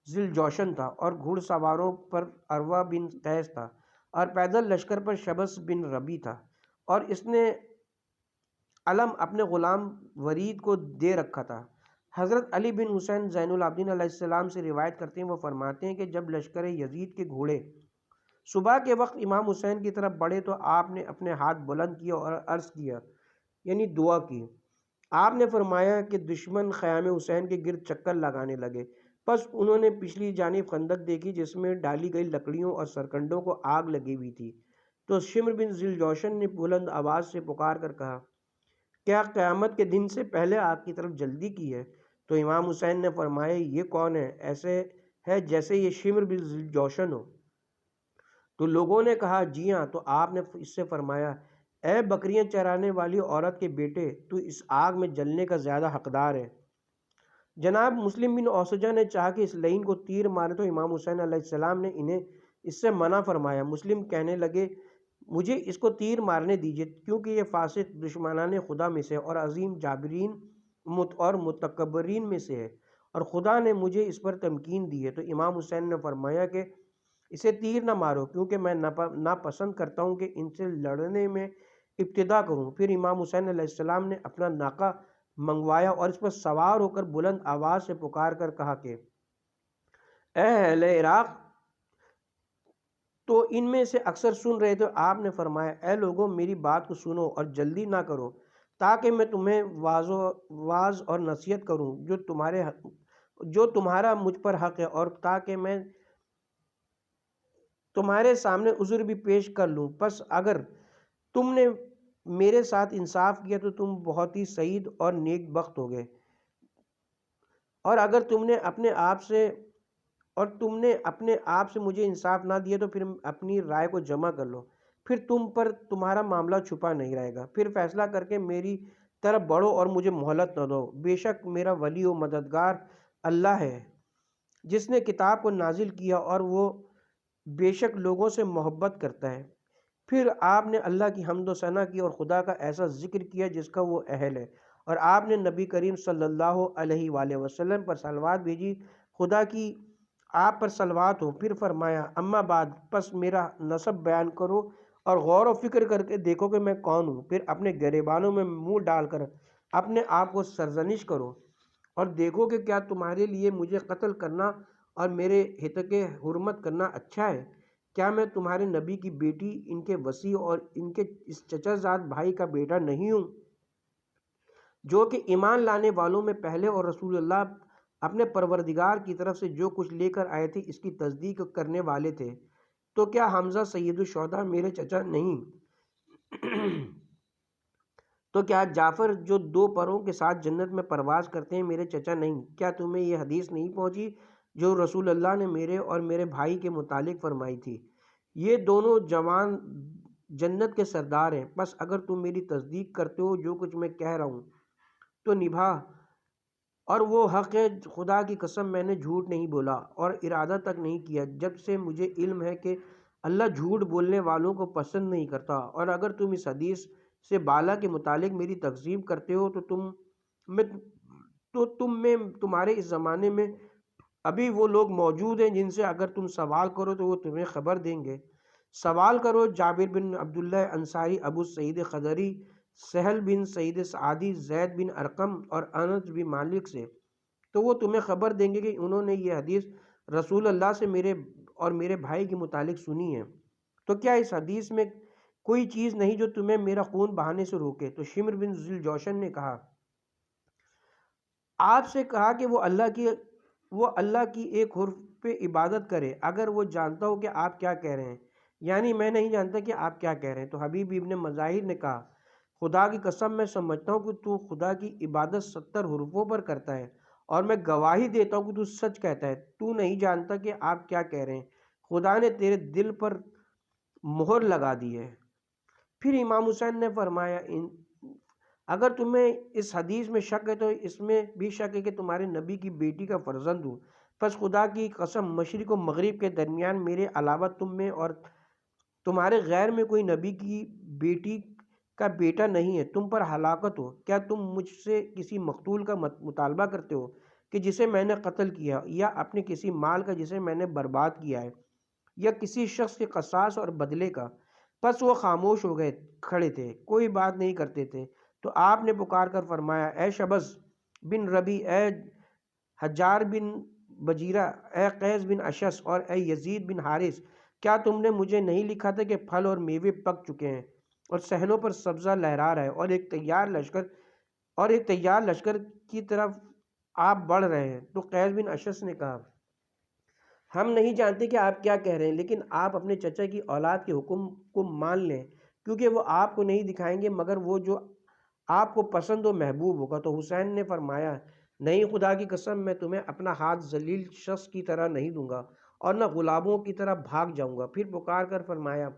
[SPEAKER 1] ذی الجوشن تھا، اور گھڑ سواروں پر عروہ بن قیس تھا، اور پیدل لشکر پر شبس بن ربی تھا، اور اس نے علم اپنے غلام ورید کو دے رکھا تھا۔ حضرت علی بن حسین زین العابدین علیہ السلام سے روایت کرتے ہیں، وہ فرماتے ہیں کہ جب لشکر یزید کے گھوڑے صبح کے وقت امام حسین کی طرف بڑھے تو آپ نے اپنے ہاتھ بلند کیا اور عرض کیا، یعنی دعا کی۔ آپ نے فرمایا کہ دشمن خیام حسین کے گرد چکر لگانے لگے۔ پس انہوں نے پچھلی جانب خندق دیکھی جس میں ڈالی گئی لکڑیوں اور سرکنڈوں کو آگ لگی ہوئی تھی، تو شمر بن ذی الجوشن نے بلند آواز سے پکار کر کہا، کیا قیامت کے دن سے پہلے آگ کی طرف جلدی کی ہے؟ تو امام حسین نے فرمایا، یہ کون ہے؟ ایسے ہے جیسے یہ شمر بن ذی الجوشن ہو۔ تو لوگوں نے کہا، جی ہاں۔ تو آپ نے اس سے فرمایا، اے بکریاں چرانے والی عورت کے بیٹے، تو اس آگ میں جلنے کا زیادہ حقدار ہے۔ جناب مسلم بن اوسجہ نے چاہا کہ اس لعین کو تیر مارے، تو امام حسین علیہ السلام نے انہیں اس سے منع فرمایا۔ مسلم کہنے لگے، مجھے اس کو تیر مارنے دیجیے، کیونکہ یہ فاسق دشمنان خدا میں سے اور عظیم جابرین اور متکبرین میں سے ہے، اور خدا نے مجھے اس پر تمکین دی ہے۔ تو امام حسین نے فرمایا کہ اسے تیر نہ مارو، کیونکہ میں ناپسند کرتا ہوں کہ ان سے لڑنے میں ابتدا کروں۔ پھر امام حسین علیہ السلام نے اپنا ناقہ منگوایا اور اس پر سوار ہو کر بلند آواز سے پکار کر کہا کہ اے اہل عراق، تو ان میں سے اکثر سن رہے تھے۔ آپ نے فرمایا، اے لوگوں، میری بات کو سنو اور جلدی نہ کرو، تاکہ میں تمہیں واعظ اور نصیحت کروں جو تمہارا مجھ پر حق ہے، اور تاکہ میں تمہارے سامنے عذر بھی پیش کر لوں۔ پس اگر تم نے میرے ساتھ انصاف کیا تو تم بہت ہی سعید اور نیک بخت ہوگے، اور اگر تم نے اپنے آپ سے مجھے انصاف نہ دیا تو پھر اپنی رائے کو جمع کر لو، پھر تم پر تمہارا معاملہ چھپا نہیں رہے گا، پھر فیصلہ کر کے میری طرف بڑھو اور مجھے مہلت نہ دو۔ بے شک میرا ولی و مددگار اللہ ہے، جس نے کتاب کو نازل کیا، اور وہ بے شک لوگوں سے محبت کرتا ہے۔ پھر آپ نے اللہ کی حمد و ثنا کی اور خدا کا ایسا ذکر کیا جس کا وہ اہل ہے، اور آپ نے نبی کریم صلی اللہ علیہ وآلہ وسلم پر صلوات بھیجی خدا کی آپ پر صلوات ہو۔ پھر فرمایا اما بعد، پس میرا نسب بیان کرو اور غور و فکر کر کے دیکھو کہ میں کون ہوں، پھر اپنے گریبانوں میں منہ ڈال کر اپنے آپ کو سرزنش کرو اور دیکھو کہ کیا تمہارے لیے مجھے قتل کرنا اور میرے ہتک حرمت کرنا اچھا ہے؟ کیا میں تمہارے نبی کی بیٹی، ان کے وصی اور ان کے اس چچا زاد بھائی کا بیٹا نہیں ہوں، جو کہ ایمان لانے والوں میں پہلے اور رسول اللہ اپنے پروردگار کی طرف سے جو کچھ لے کر آئے تھے اس کی تصدیق کرنے والے تھے؟ تو کیا حمزہ سید الشہداء میرے چچا نہیں؟ تو کیا جعفر جو دو پروں کے ساتھ جنت میں پرواز کرتے ہیں میرے چچا نہیں؟ کیا تمہیں یہ حدیث نہیں پہنچی جو رسول اللہ نے میرے اور میرے بھائی کے متعلق فرمائی تھی؟ یہ دونوں جوان جنت کے سردار ہیں، بس اگر تم میری تصدیق کرتے ہو جو کچھ میں کہہ رہا ہوں تو نبھا، اور وہ حق ہے، خدا کی قسم میں نے جھوٹ نہیں بولا اور ارادہ تک نہیں کیا جب سے مجھے علم ہے کہ اللہ جھوٹ بولنے والوں کو پسند نہیں کرتا۔ اور اگر تم اس حدیث سے بالا کے متعلق میری تکذیب کرتے ہو تو تم میں تمہارے اس زمانے میں ابھی وہ لوگ موجود ہیں جن سے اگر تم سوال کرو تو وہ تمہیں خبر دیں گے۔ سوال کرو جابر بن عبداللہ انصاری، ابو سعید خدری، سہل بن سعید سعدی، زید بن ارقم اور انس بن مالک سے، تو وہ تمہیں خبر دیں گے کہ انہوں نے یہ حدیث رسول اللہ سے میرے اور میرے بھائی کے متعلق سنی ہے۔ تو کیا اس حدیث میں کوئی چیز نہیں جو تمہیں میرا خون بہانے سے روکے؟ تو شمر بن ذی الجوشن نے کہا، آپ سے کہا کہ وہ اللہ کی ایک حرف پہ عبادت کرے اگر وہ جانتا ہو کہ آپ کیا کہہ رہے ہیں، یعنی میں نہیں جانتا کہ آپ کیا کہہ رہے ہیں۔ تو حبیب ابن مظاہر نے کہا، خدا کی قسم میں سمجھتا ہوں کہ تو خدا کی عبادت 70 حروفوں پر کرتا ہے، اور میں گواہی دیتا ہوں کہ تو سچ کہتا ہے، تو نہیں جانتا کہ آپ کیا کہہ رہے ہیں، خدا نے تیرے دل پر مہر لگا دی ہے۔ پھر امام حسین نے فرمایا، اگر تمہیں اس حدیث میں شک ہے تو اس میں بھی شک ہے کہ تمہارے نبی کی بیٹی کا فرزند ہوں، پس خدا کی قسم مشرق و مغرب کے درمیان میرے علاوہ تم میں اور تمہارے غیر میں کوئی نبی کی بیٹی کا بیٹا نہیں ہے، تم پر ہلاکت ہو۔ کیا تم مجھ سے کسی مقتول کا مطالبہ کرتے ہو کہ جسے میں نے قتل کیا، یا اپنے کسی مال کا جسے میں نے برباد کیا ہے، یا کسی شخص کے قصاص اور بدلے کا؟ پس وہ خاموش ہو گئے کھڑے تھے، کوئی بات نہیں کرتے تھے۔ تو آپ نے پکار کر فرمایا، اے شبز بن ربی، اے حجار بن بجیرہ، اے قیس بن اشس اور اے یزید بن حارث، کیا تم نے مجھے نہیں لکھا تھا کہ پھل اور میوے پک چکے ہیں اور صحنوں پر سبزہ لہرا رہا ہے اور ایک تیار لشکر کی طرف آپ بڑھ رہے ہیں؟ تو قیس بن اشس نے کہا، ہم نہیں جانتے کہ آپ کیا کہہ رہے ہیں، لیکن آپ اپنے چچا کی اولاد کے حکم کو مان لیں، کیونکہ وہ آپ کو نہیں دکھائیں گے مگر وہ جو آپ کو پسند و محبوب ہوگا۔ تو حسین نے فرمایا، نہیں، خدا کی قسم میں تمہیں اپنا ہاتھ ذلیل شخص کی طرح نہیں دوں گا اور نہ غلاموں کی طرح بھاگ جاؤں گا۔ پھر پکار کر فرمایا،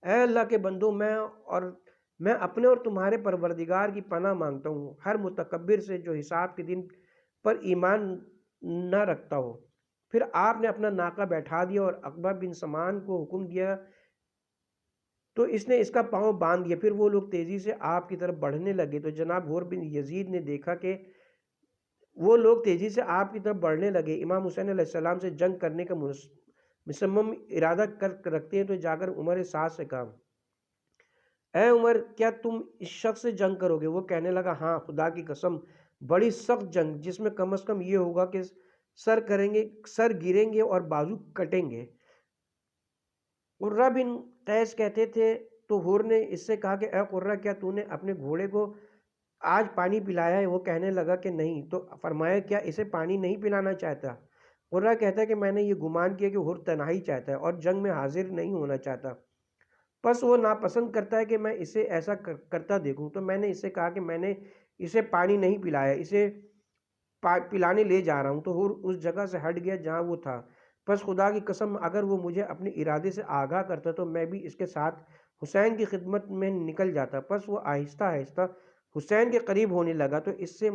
[SPEAKER 1] اے اللہ کے بندو، میں اپنے اور تمہارے پروردگار کی پناہ مانگتا ہوں ہر متکبر سے جو حساب کے دن پر ایمان نہ رکھتا ہو۔ پھر آپ نے اپنا ناقہ بیٹھا دیا اور عقبہ بن سمان کو حکم دیا تو اس نے اس کا پاؤں باندھ دیا۔ پھر وہ لوگ تیزی سے آپ کی طرف بڑھنے لگے تو جناب حور بن یزید نے دیکھا کہ وہ لوگ تیزی سے آپ کی طرف بڑھنے لگے، امام حسین علیہ السلام سے جنگ کرنے کا مصمم ارادہ کر رکھتے ہیں، تو جا کر عمر سعد سے کہا، اے عمر، کیا تم اس شخص سے جنگ کرو گے؟ وہ کہنے لگا، ہاں، خدا کی قسم، بڑی سخت جنگ جس میں کم از کم یہ ہوگا کہ سر گریں گے اور بازو کٹیں گے۔ قرہ بن قیس کہتے تھے، تو حور نے اس سے کہا کہ اے قرہ، کیا تو نے اپنے گھوڑے کو آج پانی پلایا ہے؟ وہ کہنے لگا کہ نہیں۔ تو فرمایا، کیا اسے پانی نہیں پلانا چاہتا؟ قرہ کہتا ہے کہ میں نے یہ گمان کیا کہ حور تنہائی چاہتا ہے اور جنگ میں حاضر نہیں ہونا چاہتا، پس وہ ناپسند کرتا ہے کہ میں اسے ایسا کرتا دیکھوں۔ تو میں نے اس سے کہا کہ میں نے اسے پانی نہیں پلایا، اسے پلانے لے جا رہا ہوں۔ تو حور اس جگہ سے ہٹ گیا جہاں وہ تھا۔ پس خدا کی قسم اگر وہ مجھے اپنے ارادے سے آگاہ کرتا تو میں بھی اس کے ساتھ حسین کی خدمت میں نکل جاتا۔ پس وہ آہستہ آہستہ حسین کے قریب ہونے لگا تو اس سے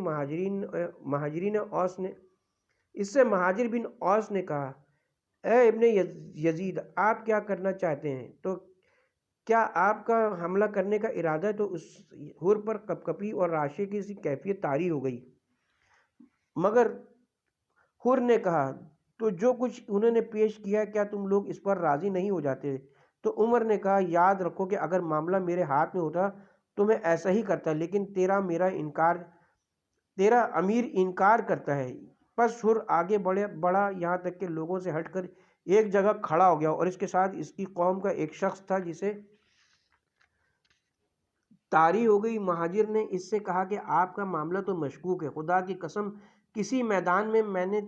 [SPEAKER 1] مہاجر بن اوس نے کہا، اے ابن یزید، آپ کیا کرنا چاہتے ہیں؟ تو کیا آپ کا حملہ کرنے کا ارادہ ہے؟ تو اس حور پر کپکپی اور راشے کی سی کیفیت طاری ہو گئی، مگر حر نے کہا تو جو کچھ انہوں نے پیش کیا کیا تم لوگ اس پر راضی نہیں ہو جاتے؟ تو عمر نے کہا یاد رکھو کہ اگر معاملہ میرے ہاتھ میں ہوتا تو میں ایسا ہی کرتا، لیکن تیرا امیر انکار کرتا ہے۔ پس حر آگے بڑھا یہاں تک کہ لوگوں سے ہٹ کر ایک جگہ کھڑا ہو گیا، اور اس کے ساتھ اس کی قوم کا ایک شخص تھا جسے طاری ہو گئی۔ مہاجر نے اس سے کہا کہ آپ کا معاملہ تو مشکوک ہے، خدا کی قسم کسی میدان میں نے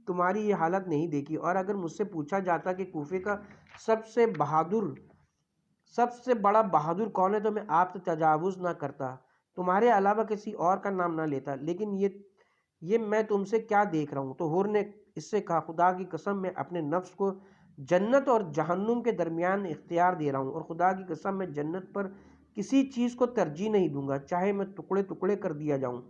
[SPEAKER 1] تمہاری یہ حالت نہیں دیکھی، اور اگر مجھ سے پوچھا جاتا کہ کوفے کا سب سے بڑا بہادر کون ہے تو میں آپ سے تجاوز نہ کرتا، تمہارے علاوہ کسی اور کا نام نہ لیتا، لیکن یہ میں تم سے کیا دیکھ رہا ہوں؟ تو حر نے اس سے کہا خدا کی قسم میں اپنے نفس کو جنت اور جہنم کے درمیان اختیار دے رہا ہوں، اور خدا کی قسم میں جنت پر کسی چیز کو ترجیح نہیں دوں گا، چاہے میں ٹکڑے ٹکڑے کر دیا جاؤں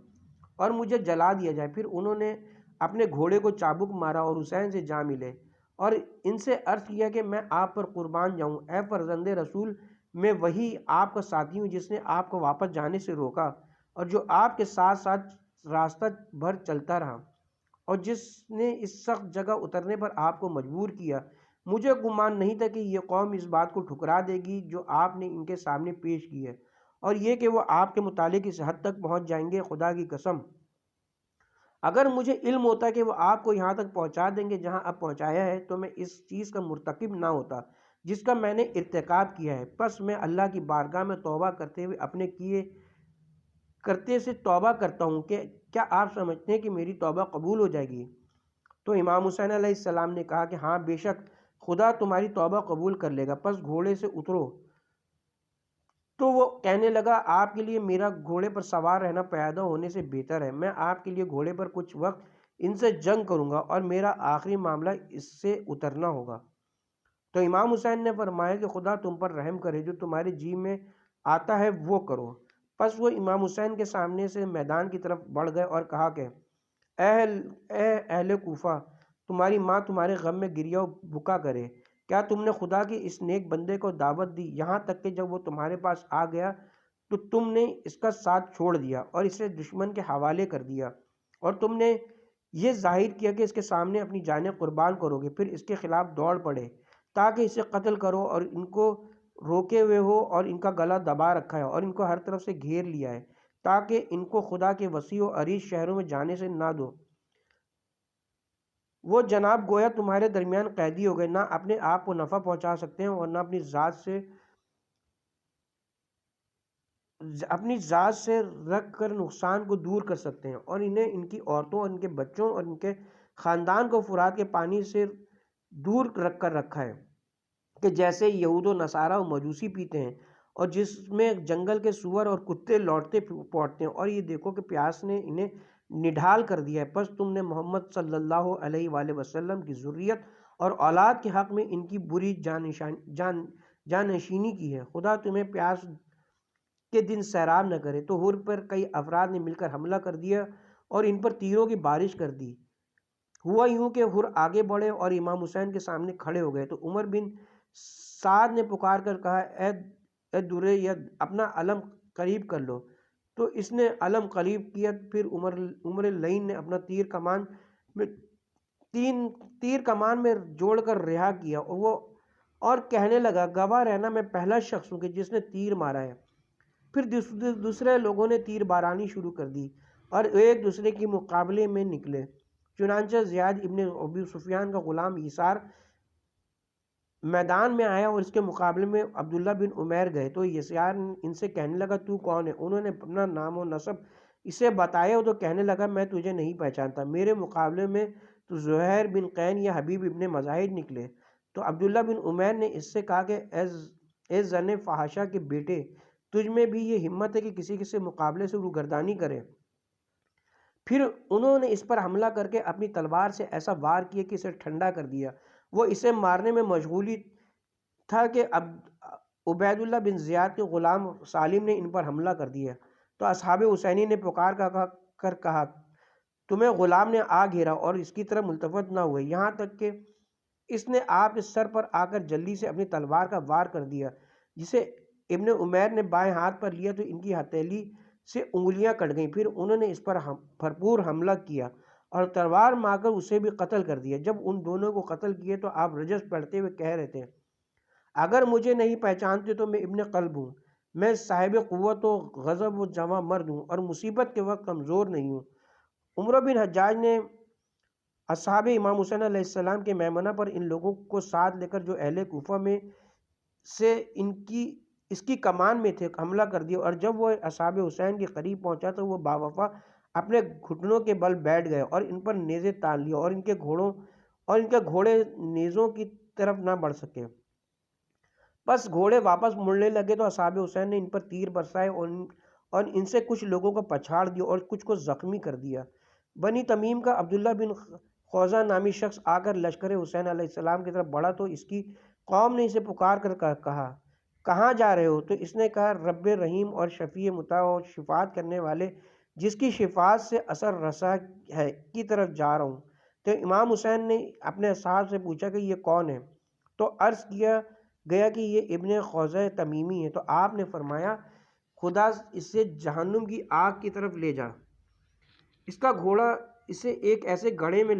[SPEAKER 1] اور مجھے جلا دیا جائے۔ پھر انہوں نے اپنے گھوڑے کو چابک مارا اور حسین سے جا ملے اور ان سے عرض کیا کہ میں آپ پر قربان جاؤں، اے فرزند رسول، میں وہی آپ کا ساتھی ہوں جس نے آپ کو واپس جانے سے روکا اور جو آپ کے ساتھ ساتھ راستہ بھر چلتا رہا اور جس نے اس سخت جگہ اترنے پر آپ کو مجبور کیا۔ مجھے گمان نہیں تھا کہ یہ قوم اس بات کو ٹھکرا دے گی جو آپ نے ان کے سامنے پیش کی ہے، اور یہ کہ وہ آپ کے متعلق اس حد تک پہنچ جائیں گے۔ خدا کی قسم اگر مجھے علم ہوتا کہ وہ آپ کو یہاں تک پہنچا دیں گے جہاں اب پہنچایا ہے تو میں اس چیز کا مرتکب نہ ہوتا جس کا میں نے ارتکاب کیا ہے۔ پس میں اللہ کی بارگاہ میں توبہ کرتے ہوئے اپنے کیے کرتے سے توبہ کرتا ہوں کہ کیا آپ سمجھتے ہیں کہ میری توبہ قبول ہو جائے گی؟ تو امام حسین علیہ السلام نے کہا کہ ہاں بے شک خدا تمہاری توبہ قبول کر لے گا، پس گھوڑے سے اترو۔ تو وہ کہنے لگا آپ کے لیے میرا گھوڑے پر سوار رہنا پیادہ ہونے سے بہتر ہے، میں آپ کے لیے گھوڑے پر کچھ وقت ان سے جنگ کروں گا اور میرا آخری معاملہ اس سے اترنا ہوگا۔ تو امام حسین نے فرمایا کہ خدا تم پر رحم کرے، جو تمہارے جی میں آتا ہے وہ کرو۔ پس وہ امام حسین کے سامنے سے میدان کی طرف بڑھ گئے اور کہا کہ اے اہل کوفہ، تمہاری ماں تمہارے غم میں گریہ و بکا کرے، کیا تم نے خدا کے اس نیک بندے کو دعوت دی، یہاں تک کہ جب وہ تمہارے پاس آ گیا تو تم نے اس کا ساتھ چھوڑ دیا اور اسے دشمن کے حوالے کر دیا، اور تم نے یہ ظاہر کیا کہ اس کے سامنے اپنی جانیں قربان کرو گے، پھر اس کے خلاف دوڑ پڑے تاکہ اسے قتل کرو، اور ان کو روکے ہوئے ہو اور ان کا گلا دبا رکھا ہے اور ان کو ہر طرف سے گھیر لیا ہے تاکہ ان کو خدا کے وسیع و عریض شہروں میں جانے سے نہ دو۔ وہ جناب گویا تمہارے درمیان قیدی ہو گئے، نہ اپنے آپ کو نفع پہنچا سکتے ہیں اور نہ اپنی ذات سے رکھ کر نقصان کو دور کر سکتے ہیں، اور انہیں ان کی عورتوں اور ان کے بچوں اور ان کے خاندان کو فرات کے پانی سے دور رکھ کر رکھا ہے کہ جیسے یہود و نصارہ و مجوسی پیتے ہیں، اور جس میں جنگل کے سور اور کتے لوٹتے پوٹتے ہیں، اور یہ دیکھو کہ پیاس نے انہیں نڈھال کر دیا ہے۔ پس تم نے محمد صلی اللہ علیہ وآلہ وسلم کی ذریت اور اولاد کے حق میں ان کی بری جانشینی کی ہے، خدا تمہیں پیاس کے دن سیراب نہ کرے۔ تو حر پر کئی افراد نے مل کر حملہ کر دیا اور ان پر تیروں کی بارش کر دی۔ ہوا یوں کہ حر آگے بڑھے اور امام حسین کے سامنے کھڑے ہو گئے تو عمر بن سعد نے پکار کر کہا اے درِ ید، اپنا علم قریب کر لو۔ تو اس نے علم قریب کیا، پھر عمر لعین نے اپنا تیر کمان میں جوڑ کر رہا کیا اور کہنے لگا گواہ رہنا میں پہلا شخص ہوں کہ جس نے تیر مارا ہے۔ پھر دوسرے لوگوں نے تیر بارانی شروع کر دی اور ایک دوسرے کے مقابلے میں نکلے، چنانچہ زیاد ابن ابی سفیان کا غلام یسار میدان میں آیا اور اس کے مقابلے میں عبداللہ بن عمیر گئے۔ تو یسار ان سے کہنے لگا تو کون ہے؟ انہوں نے اپنا نام و نسب اسے بتایا تو کہنے لگا میں تجھے نہیں پہچانتا، میرے مقابلے میں تو زہیر بن قین یا حبیب ابن مزاحج نکلے۔ تو عبداللہ بن عمیر نے اس سے کہا کہ اے زن فحاشہ کے بیٹے، تجھ میں بھی یہ ہمت ہے کہ کسی سے مقابلے سے روگردانی کرے؟ پھر انہوں نے اس پر حملہ کر کے اپنی تلوار سے ایسا وار کیا کہ اسے ٹھنڈا کر دیا۔ وہ اسے مارنے میں مشغولی تھا کہ عبید اللہ بن زیاد کے غلام سالم نے ان پر حملہ کر دیا۔ تو اصحاب حسینی نے پکار کر کہا تمہیں غلام نے آ گھیرا اور اس کی طرف ملتفت نہ ہوئے، یہاں تک کہ اس نے آپ کے سر پر آ کر جلدی سے اپنی تلوار کا وار کر دیا، جسے ابن عمیر نے بائیں ہاتھ پر لیا تو ان کی ہتھیلی سے انگلیاں کٹ گئیں۔ پھر انہوں نے اس پر بھرپور حملہ کیا اور تلوار مار کر اسے بھی قتل کر دیا۔ جب ان دونوں کو قتل کیے تو آپ رجس پڑھتے ہوئے کہہ رہے تھے، اگر مجھے نہیں پہچانتے تو میں ابن قلب ہوں، میں صاحب قوت و غضب و جواں مرد ہوں اور مصیبت کے وقت کمزور نہیں ہوں۔ عمر بن حجاج نے اصحاب امام حسین علیہ السلام کے میمنہ پر ان لوگوں کو ساتھ لے کر جو اہل کوفہ میں سے اس کی کمان میں تھے حملہ کر دیا، اور جب وہ اصحاب حسین کے قریب پہنچا تو وہ باوفا اپنے گھٹنوں کے بل بیٹھ گئے اور ان پر نیزے تان لیے، اور ان کے گھوڑے نیزوں کی طرف نہ بڑھ سکے۔ بس گھوڑے واپس مڑنے لگے تو اصحاب حسین نے ان پر تیر برسائے اور ان سے کچھ لوگوں کو پچھاڑ دیا اور کچھ کو زخمی کر دیا۔ بنی تمیم کا عبداللہ بن خوزہ نامی شخص آ کر لشکر حسین علیہ السلام کی طرف بڑھا تو اس کی قوم نے اسے پکار کر کہا، کہاں جا رہے ہو؟ تو اس نے کہا، رب رحیم اور شفیع مطاع اور شفاعت کرنے والے جس کی شفاعت سے اثر رسا ہے کی طرف جا رہا ہوں۔ تو امام حسین نے اپنے اصحاب سے پوچھا کہ یہ کون ہے؟ تو عرض کیا گیا کہ یہ ابن خوزہ تمیمی ہے۔ تو آپ نے فرمایا، خدا اسے جہنم کی آگ کی طرف لے جا۔ اس کا گھوڑا اسے ایک ایسے گڑھے میں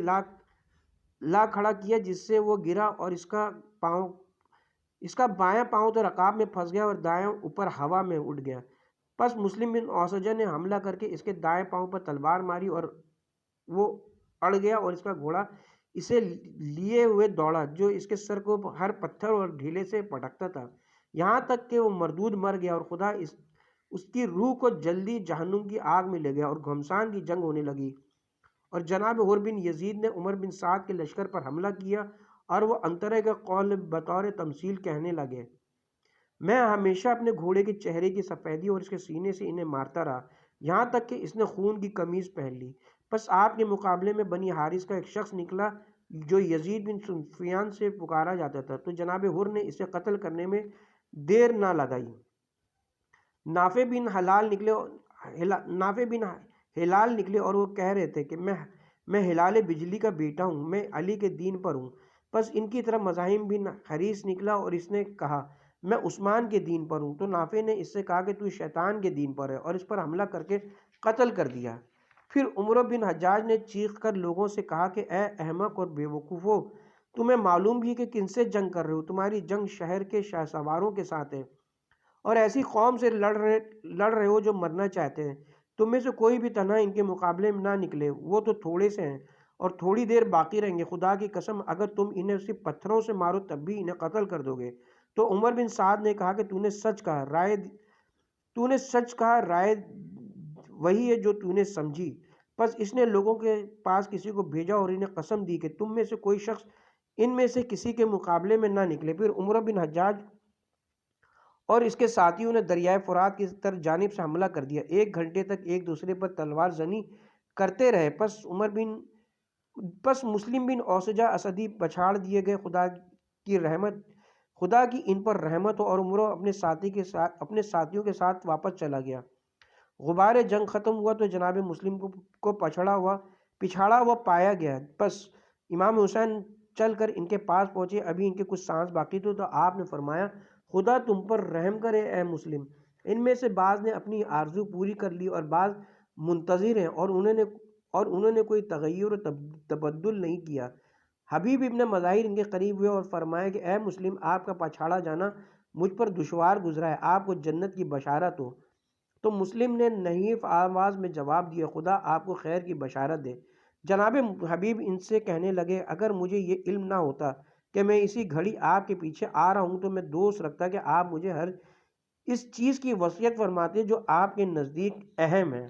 [SPEAKER 1] لا کھڑا کیا جس سے وہ گرا، اور اس کا بایاں پاؤں تو رکاب میں پھنس گیا اور دایاں اوپر ہوا میں اڑ گیا۔ پس مسلم بن اوسجہ نے حملہ کر کے اس کے دائیں پاؤں پر تلوار ماری اور وہ اڑ گیا، اور اس کا گھوڑا اسے لیے ہوئے دوڑا جو اس کے سر کو ہر پتھر اور ڈھیلے سے پٹکتا تھا، یہاں تک کہ وہ مردود مر گیا، اور خدا اس کی روح کو جلدی جہنم کی آگ میں لے گیا، اور گھمسان کی جنگ ہونے لگی۔ اور جناب عمر بن یزید نے عمر بن سعد کے لشکر پر حملہ کیا، اور وہ انطرح کا قول بطور تمثیل کہنے لگے، میں ہمیشہ اپنے گھوڑے کے چہرے کی سفیدی اور اس کے سینے سے انہیں مارتا رہا، یہاں تک کہ اس نے خون کی قمیض پہن لی۔ پس آپ کے مقابلے میں بنی حارث کا ایک شخص نکلا جو یزید بن سفیان سے پکارا جاتا تھا، تو جناب حر نے اسے قتل کرنے میں دیر نہ لگائی۔ نافع بن ہلال نکلے اور وہ کہہ رہے تھے کہ میں ہلال بجلی کا بیٹا ہوں، میں علی کے دین پر ہوں۔ پس ان کی طرف مزاحم بن حریث نکلا اور اس نے کہا، میں عثمان کے دین پر ہوں۔ تو نافع نے اس سے کہا کہ تو شیطان کے دین پر ہے، اور اس پر حملہ کر کے قتل کر دیا۔ پھر عمر بن حجاج نے چیخ کر لوگوں سے کہا کہ اے احمق اور بے وقوفو، تمہیں معلوم بھی کہ کن سے جنگ کر رہے ہو؟ تمہاری جنگ شہر کے شہسواروں کے ساتھ ہے اور ایسی قوم سے لڑ رہے ہو جو مرنا چاہتے ہیں۔ تم میں سے کوئی بھی تنہا ان کے مقابلے میں نہ نکلے، وہ تو تھوڑے سے ہیں اور تھوڑی دیر باقی رہیں گے۔ خدا کی قسم اگر تم انہیں صرف پتھروں سے مارو تب بھی انہیں قتل کر دو گے۔ تو عمر بن سعد نے کہا کہ تو نے سچ کہا، رائے وہی ہے جو تو نے سمجھی۔ پس اس نے لوگوں کے پاس کسی کو بھیجا اور انہیں قسم دی کہ تم میں سے کوئی شخص ان میں سے کسی کے مقابلے میں نہ نکلے۔ پھر عمر بن حجاج اور اس کے ساتھیوں نے دریائے فرات کی جانب سے حملہ کر دیا، 1 گھنٹے تک ایک دوسرے پر تلوار زنی کرتے رہے۔ پس مسلم بن اوسجہ اسدی پچھاڑ دیے گئے۔ خدا کی ان پر رحمت ہو، اور عمر اپنے ساتھیوں کے ساتھ واپس چلا گیا۔ غبار جنگ ختم ہوا تو جناب مسلم کو پچھاڑا ہوا پایا گیا۔ پس امام حسین چل کر ان کے پاس پہنچے، ابھی ان کے کچھ سانس باقی تھے، تو آپ نے فرمایا، خدا تم پر رحم کرے اے مسلم۔ ان میں سے بعض نے اپنی آرزو پوری کر لی اور بعض منتظر ہیں، اور انہوں نے کوئی تغیر و تبدل نہیں کیا۔ حبیب ابن مظاہر ان کے قریب ہوئے اور فرمایا کہ اے مسلم، آپ کا پچھاڑا جانا مجھ پر دشوار گزرا ہے، آپ کو جنت کی بشارت ہو۔ تو مسلم نے نحیف آواز میں جواب دیا، خدا آپ کو خیر کی بشارت دے۔ جناب حبیب ان سے کہنے لگے، اگر مجھے یہ علم نہ ہوتا کہ میں اسی گھڑی آپ کے پیچھے آ رہا ہوں تو میں دوست رکھتا کہ آپ مجھے ہر اس چیز کی وصیت فرماتے جو آپ کے نزدیک اہم ہے۔